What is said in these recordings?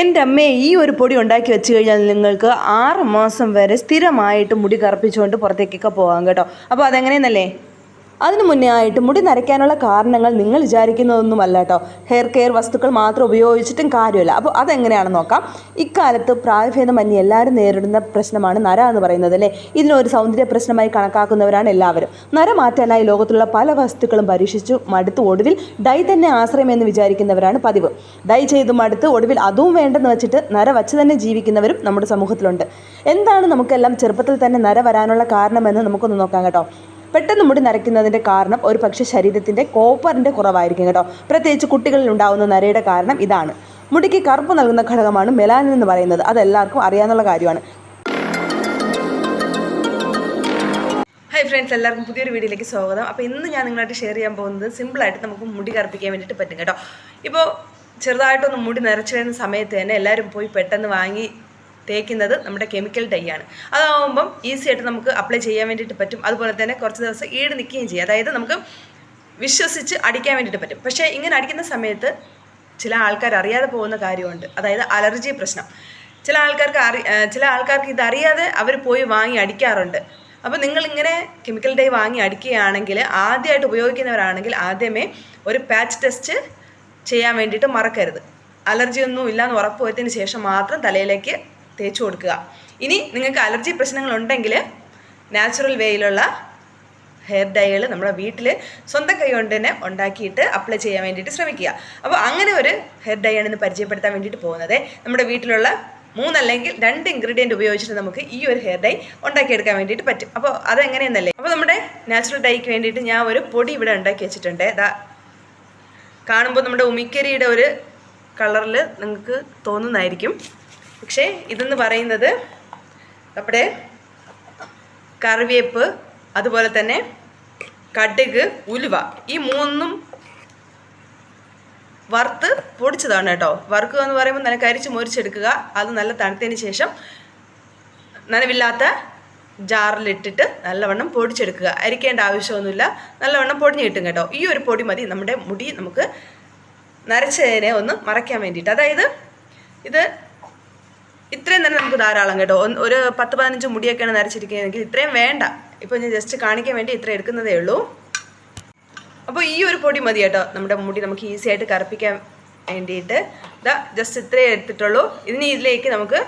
എൻ്റെ അമ്മേ, ഈ ഒരു പൊടി ഉണ്ടാക്കി വെച്ച് കഴിഞ്ഞാൽ നിങ്ങൾക്ക് 6 മാസം വരെ സ്ഥിരമായിട്ട് മുടി കറുപ്പിച്ചുകൊണ്ട് പുറത്തേക്കൊക്കെ പോകാം കേട്ടോ. അപ്പോൾ അതെങ്ങനെയെന്നല്ലേ? അതിന് മുന്നേ ആയിട്ട് മുടി നരയ്ക്കാനുള്ള കാരണങ്ങൾ നിങ്ങൾ വിചാരിക്കുന്നതൊന്നുമല്ല കേട്ടോ. ഹെയർ കെയർ വസ്തുക്കൾ മാത്രം ഉപയോഗിച്ചിട്ടും കാര്യമില്ല. അപ്പോൾ അതെങ്ങനെയാണെന്ന് നോക്കാം. ഇക്കാലത്ത് പ്രായഭേദമന്യേ എല്ലാവരും നേരിടുന്ന പ്രശ്നമാണ് നര എന്ന് പറയുന്നത് അല്ലേ. ഇതിനൊരു സൗന്ദര്യ പ്രശ്നമായി കണക്കാക്കുന്നവരാണ് എല്ലാവരും. നര മാറ്റാനായി ലോകത്തുള്ള പല വസ്തുക്കളും പരീക്ഷിച്ചു മടുത്ത് ഒടുവിൽ ഡൈ തന്നെ ആശ്രയമെന്ന് വിചാരിക്കുന്നവരാണ് പതിവ്. ഡൈ ചെയ്ത് മടുത്ത് ഒടുവിൽ അതും വേണ്ടെന്ന് വെച്ചിട്ട് നര വച്ച് തന്നെ ജീവിക്കുന്നവരും നമ്മുടെ സമൂഹത്തിലുണ്ട്. എന്താണ് നമുക്കെല്ലാം ചെറുപ്പത്തിൽ തന്നെ നര വരാനുള്ള കാരണമെന്ന് നമുക്കൊന്ന് നോക്കാം കേട്ടോ. പെട്ടെന്ന് മുടി നരയ്ക്കുന്നതിൻ്റെ കാരണം ഒരു പക്ഷേ ശരീരത്തിൻ്റെ കോപ്പറിൻ്റെ കുറവായിരിക്കും കേട്ടോ. പ്രത്യേകിച്ച് കുട്ടികളിൽ ഉണ്ടാകുന്ന നരയുടെ കാരണം ഇതാണ്. മുടിക്ക് കറുപ്പ് നൽകുന്ന ഘടകമാണ് മെലാനിൻ എന്ന് പറയുന്നത്. അതെല്ലാവർക്കും അറിയാവുന്ന കാര്യമാണ്. ഹായ് ഫ്രണ്ട്സ്, എല്ലാവർക്കും പുതിയൊരു വീഡിയോയിലേക്ക് സ്വാഗതം. അപ്പോൾ ഇന്ന് ഞാൻ നിങ്ങളായിട്ട് ഷെയർ ചെയ്യാൻ പോകുന്നത് സിമ്പിളായിട്ട് നമുക്ക് മുടി കറുപ്പിക്കാൻ വേണ്ടിയിട്ട് പറ്റും കേട്ടോ. ഇപ്പോൾ ചെറുതായിട്ടൊന്ന് മുടി നിറച്ച് വരുന്ന സമയത്ത് തന്നെ എല്ലാവരും പോയി പെട്ടെന്ന് വാങ്ങി തേക്കുന്നത് നമ്മുടെ കെമിക്കൽ ഡൈ ആണ്. അതാവുമ്പം ഈസി ആയിട്ട് നമുക്ക് അപ്ലൈ ചെയ്യാൻ വേണ്ടിയിട്ട് പറ്റും. അതുപോലെ തന്നെ കുറച്ച് ദിവസം ഈട് നിൽക്കുകയും ചെയ്യും. അതായത് നമുക്ക് വിശ്വസിച്ച് അടിക്കാൻ വേണ്ടിയിട്ട് പറ്റും. പക്ഷേ ഇങ്ങനെ അടിക്കുന്ന സമയത്ത് ചില ആൾക്കാർ അറിയാതെ പോകുന്ന കാര്യമുണ്ട്. അതായത് അലർജി പ്രശ്നം. ചില ആൾക്കാർക്ക് ഇതറിയാതെ അവർ പോയി വാങ്ങി അടിക്കാറുണ്ട്. അപ്പോൾ നിങ്ങളിങ്ങനെ കെമിക്കൽ ഡൈ വാങ്ങി അടിക്കുകയാണെങ്കിൽ, ആദ്യമായിട്ട് ഉപയോഗിക്കുന്നവരാണെങ്കിൽ ആദ്യമേ ഒരു പാച്ച് ടെസ്റ്റ് ചെയ്യാൻ വേണ്ടിയിട്ട് മറക്കരുത്. അലർജി ഒന്നും ഇല്ലയെന്ന് ഉറപ്പ് വരുത്തിയതിന് ശേഷം മാത്രം തലയിലേക്ക് തേച്ച് കൊടുക്കുക. ഇനി നിങ്ങൾക്ക് അലർജി പ്രശ്നങ്ങളുണ്ടെങ്കിൽ നാച്ചുറൽ വേയിലുള്ള ഹെയർ ഡൈകൾ നമ്മുടെ വീട്ടിൽ സ്വന്തം കൈ കൊണ്ട് തന്നെ ഉണ്ടാക്കിയിട്ട് അപ്ലൈ ചെയ്യാൻ വേണ്ടിയിട്ട് ശ്രമിക്കുക. അപ്പോൾ അങ്ങനെ ഒരു ഹെയർ ഡൈ ആണ് ഇന്ന് പരിചയപ്പെടുത്താൻ വേണ്ടിയിട്ട് പോകുന്നത്. നമ്മുടെ വീട്ടിലുള്ള 3 അല്ലെങ്കിൽ 2 ഇൻഗ്രീഡിയൻറ്റ് ഉപയോഗിച്ചിട്ട് നമുക്ക് ഈ ഒരു ഹെയർ ഡൈ ഉണ്ടാക്കിയെടുക്കാൻ വേണ്ടിയിട്ട് പറ്റും. അപ്പോൾ അതെങ്ങനെയെന്നല്ലേ? അപ്പോൾ നമ്മുടെ നാച്ചുറൽ ഡൈക്ക് വേണ്ടിയിട്ട് ഞാൻ ഒരു പൊടി ഇവിടെ ഉണ്ടാക്കി വെച്ചിട്ടുണ്ട്. ഇതാ കാണുമ്പോൾ നമ്മുടെ ഉമിക്കരിയുടെ ഒരു കളറിൽ നിങ്ങൾക്ക് തോന്നുന്നതായിരിക്കും. പക്ഷേ ഇതെന്ന് പറയുന്നത് നമ്മുടെ കറിവേപ്പ്, അതുപോലെ തന്നെ കടുക്, ഉലുവ, ഈ 3 വറുത്ത് പൊടിച്ചതാണ് കേട്ടോ. വറുക്കുക എന്ന് പറയുമ്പോൾ നല്ല കരിച്ച് മുറിച്ചെടുക്കുക. അത് നല്ല തണുത്തതിന് ശേഷം നനവില്ലാത്ത ജാറിലിട്ടിട്ട് നല്ലവണ്ണം പൊടിച്ചെടുക്കുക. അരിക്കേണ്ട ആവശ്യമൊന്നുമില്ല, നല്ലവണ്ണം പൊടിഞ്ഞ് കിട്ടും കേട്ടോ. ഈ ഒരു പൊടി മതി നമ്മുടെ മുടി നമുക്ക് നരച്ചതിനെ ഒന്ന് മറയ്ക്കാൻ വേണ്ടിയിട്ട്. അതായത് ഇത് ഇത്രയും തന്നെ നമുക്ക് ധാരാളം കേട്ടോ. ഒരു 10-15 മുടിയൊക്കെയാണ് നരച്ചിരിക്കുകയെങ്കിൽ ഇത്രയും വേണ്ട. ഇപ്പോൾ ഞാൻ ജസ്റ്റ് കാണിക്കാൻ വേണ്ടി ഇത്ര എടുക്കുന്നതേ ഉള്ളൂ. അപ്പോൾ ഈ ഒരു പൊടി മതി കേട്ടോ നമ്മുടെ മുടി നമുക്ക് ഈസി ആയിട്ട് കറുപ്പിക്കാൻ വേണ്ടിയിട്ട്. ഇതാ ജസ്റ്റ് ഇത്രയും എടുത്തിട്ടുള്ളൂ. ഇതിലേക്ക് നമുക്ക്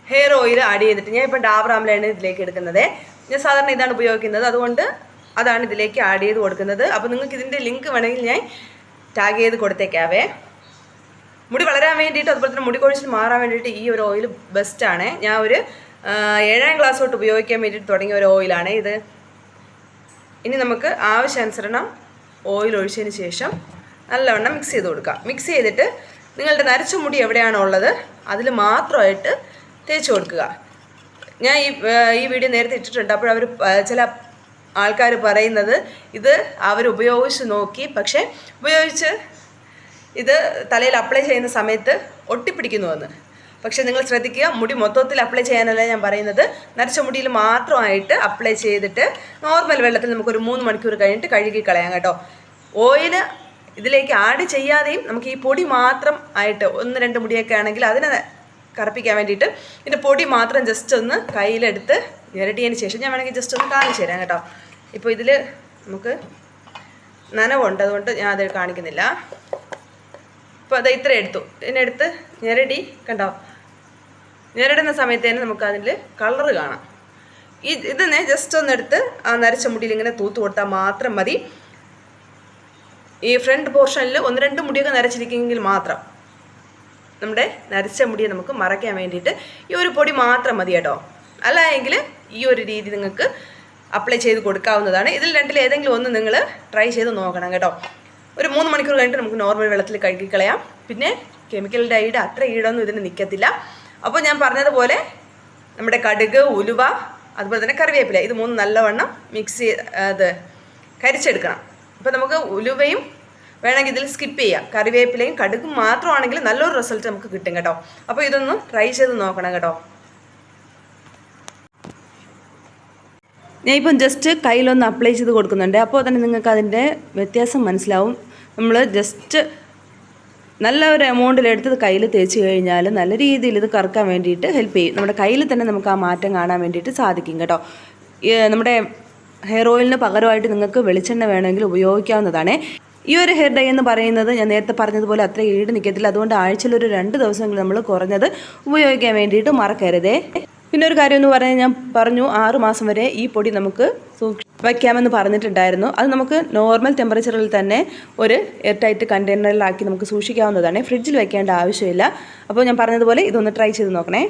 ഹെയർ ഓയിൽ ആഡ് ചെയ്തിട്ട്, ഞാൻ ഇപ്പോൾ ഡാബർ ആംലയാണ് ഇതിലേക്ക് എടുക്കുന്നത്. ഞാൻ സാധാരണ ഇതാണ് ഉപയോഗിക്കുന്നത്, അതുകൊണ്ട് അതാണ് ഇതിലേക്ക് ആഡ് ചെയ്ത് കൊടുക്കുന്നത്. അപ്പോൾ നിങ്ങൾക്ക് ഇതിൻ്റെ ലിങ്ക് വേണമെങ്കിൽ ഞാൻ ടാഗ് ചെയ്ത് കൊടുത്തേക്കാവേ. മുടി വളരാൻ വേണ്ടിയിട്ട്, അതുപോലെ തന്നെ മുടി കൊഴിച്ചിൽ മാറാൻ വേണ്ടിയിട്ട് ഈ ഒരു ഓയിൽ ബെസ്റ്റാണ്. ഞാൻ ഒരു 7ാം ക്ലാസ് തൊട്ട് ഉപയോഗിക്കാൻ വേണ്ടിയിട്ട് തുടങ്ങിയ ഒരു ഓയിലാണ് ഇത്. ഇനി നമുക്ക് ആവശ്യാനുസരണം ഓയിൽ ഒഴിച്ചതിന് ശേഷം നല്ലവണ്ണം മിക്സ് ചെയ്ത് കൊടുക്കാം. മിക്സ് ചെയ്തിട്ട് നിങ്ങളുടെ നരച്ച മുടി എവിടെയാണോ ഉള്ളത് അതിൽ മാത്രമായിട്ട് തേച്ച് കൊടുക്കുക. ഞാൻ ഈ വീഡിയോ നേരത്തെ ഇട്ടിട്ടുണ്ട്. അപ്പോൾ അവർ ചില ആൾക്കാർ പറയുന്നത് ഇത് അവർ ഉപയോഗിച്ച് നോക്കി, പക്ഷേ ഉപയോഗിച്ച് ഇത് തലയിൽ അപ്ലൈ ചെയ്യുന്ന സമയത്ത് ഒട്ടിപ്പിടിക്കുന്നുവെന്ന്. പക്ഷേ നിങ്ങൾ ശ്രദ്ധിക്കുക, മുടി മൊത്തത്തിൽ അപ്ലൈ ചെയ്യാനല്ല ഞാൻ പറയുന്നത്. നരച്ച മുടിയിൽ മാത്രമായിട്ട് അപ്ലൈ ചെയ്തിട്ട് നോർമൽ വെള്ളത്തിൽ നമുക്കൊരു 3 മണിക്കൂർ കഴിഞ്ഞിട്ട് കഴുകി കളയാം കേട്ടോ. ഓയിൽ ഇതിലേക്ക് ആഡ് ചെയ്യാതെയും നമുക്ക് ഈ പൊടി മാത്രം ആയിട്ട് 1-2 മുടിയൊക്കെ ആണെങ്കിൽ അതിനെ കറുപ്പിക്കാൻ വേണ്ടിയിട്ട് ഇതിൻ്റെ പൊടി മാത്രം ജസ്റ്റ് ഒന്ന് കയ്യിലെടുത്ത് ഞെരടിയതിന് ശേഷം ഞാൻ വേണമെങ്കിൽ ജസ്റ്റ് ഒന്ന് കാണിച്ചു തരാം കേട്ടോ. ഇപ്പോൾ ഇതിൽ നമുക്ക് നനവുണ്ട്, അതുകൊണ്ട് ഞാൻ അത് കാണിക്കുന്നില്ല. ഇപ്പോൾ അത് ഇത്ര എടുത്തു. ഇതിനെടുത്ത് ഞെരടി കണ്ടോ. ഞെരടുന്ന സമയത്ത് തന്നെ നമുക്ക് അതിൽ കളറ് കാണാം. ഇതിനെ ജസ്റ്റ് ഒന്നെടുത്ത് ആ നരച്ച മുടിയിൽ ഇങ്ങനെ തൂത്ത് കൊടുത്താൽ മാത്രം മതി. ഈ ഫ്രണ്ട് പോർഷനിൽ 1-2 മുടിയൊക്കെ നരച്ചിരിക്കുമെങ്കിൽ മാത്രം നമ്മുടെ നരച്ച മുടിയെ നമുക്ക് മറയ്ക്കാൻ വേണ്ടിയിട്ട് ഈ ഒരു പൊടി മാത്രം മതി കേട്ടോ. അല്ല എങ്കിൽ ഈ ഒരു രീതി നിങ്ങൾക്ക് അപ്ലൈ ചെയ്ത് കൊടുക്കാവുന്നതാണ്. ഇതിൽ രണ്ടിൽ ഏതെങ്കിലും ഒന്ന് നിങ്ങൾ ട്രൈ ചെയ്ത് നോക്കണം കേട്ടോ. ഒരു 3 മണിക്കൂർ കഴിഞ്ഞിട്ട് നമുക്ക് നോർമൽ വെള്ളത്തിൽ കഴുകിക്കളയാം. പിന്നെ കെമിക്കൽ ഡൈയുടെ അത്ര ഈടൊന്നും ഇതിന് നിൽക്കത്തില്ല. അപ്പോൾ ഞാൻ പറഞ്ഞതുപോലെ നമ്മുടെ കടുക്, ഉലുവ, അതുപോലെ തന്നെ കറിവേപ്പില, ഇത് 3 നല്ലവണ്ണം മിക്സ് കരിച്ചെടുക്കണം. അപ്പോൾ നമുക്ക് ഉലുവയും വേണമെങ്കിൽ ഇതിൽ സ്കിപ്പ് ചെയ്യാം. കറിവേപ്പിലയും കടുകും മാത്രമാണെങ്കിൽ നല്ലൊരു റിസൾട്ട് നമുക്ക് കിട്ടും കേട്ടോ. അപ്പോൾ ഇതൊന്ന് ട്രൈ ചെയ്ത് നോക്കണം കേട്ടോ. ഞാൻ ഇപ്പം ജസ്റ്റ് കയ്യിലൊന്ന് അപ്ലൈ ചെയ്ത് കൊടുക്കുന്നുണ്ട്. അപ്പോൾ തന്നെ നിങ്ങൾക്ക് അതിൻ്റെ വ്യത്യാസം മനസ്സിലാവും. നമ്മൾ ജസ്റ്റ് നല്ല ഒരു എമൗണ്ടിലെടുത്ത് കയ്യിൽ തേച്ച് കഴിഞ്ഞാൽ നല്ല രീതിയിൽ ഇത് കറക്കാൻ വേണ്ടിയിട്ട് ഹെൽപ്പ് ചെയ്യും. നമ്മുടെ കയ്യിൽ തന്നെ നമുക്ക് ആ മാറ്റം കാണാൻ വേണ്ടിയിട്ട് സാധിക്കും കേട്ടോ. നമ്മുടെ ഹെയർ ഓയിലിന് പകരമായിട്ട് നിങ്ങൾക്ക് വെളിച്ചെണ്ണ വേണമെങ്കിൽ ഉപയോഗിക്കാവുന്നതാണ്. ഈ ഒരു ഹെയർ ഡൈ എന്ന് പറയുന്നത് ഞാൻ നേരത്തെ പറഞ്ഞതുപോലെ അത്ര ഈട് നിൽക്കത്തില്ല. അതുകൊണ്ട് ആഴ്ചയിൽ ഒരു 2 ദിവസമെങ്കിലും നമ്മൾ കുറഞ്ഞത് ഉപയോഗിക്കാൻ വേണ്ടിയിട്ട് മറക്കരുതേ. പിന്നെ ഒരു കാര്യം എന്ന് പറഞ്ഞാൽ ഞാൻ പറഞ്ഞു 6 മാസം വരെ ഈ പൊടി നമുക്ക് വയ്ക്കാമെന്ന് പറഞ്ഞിട്ടുണ്ടായിരുന്നു. അത് നമുക്ക് നോർമൽ ടെമ്പറേച്ചറിൽ തന്നെ ഒരു എയർ ടൈറ്റ് കണ്ടെയ്നറിലാക്കി നമുക്ക് സൂക്ഷിക്കാവുന്നതാണ്. ഫ്രിഡ്ജിൽ വയ്ക്കേണ്ട ആവശ്യമില്ല. അപ്പോൾ ഞാൻ പറഞ്ഞതുപോലെ ഇതൊന്ന് ട്രൈ ചെയ്ത് നോക്കണേ.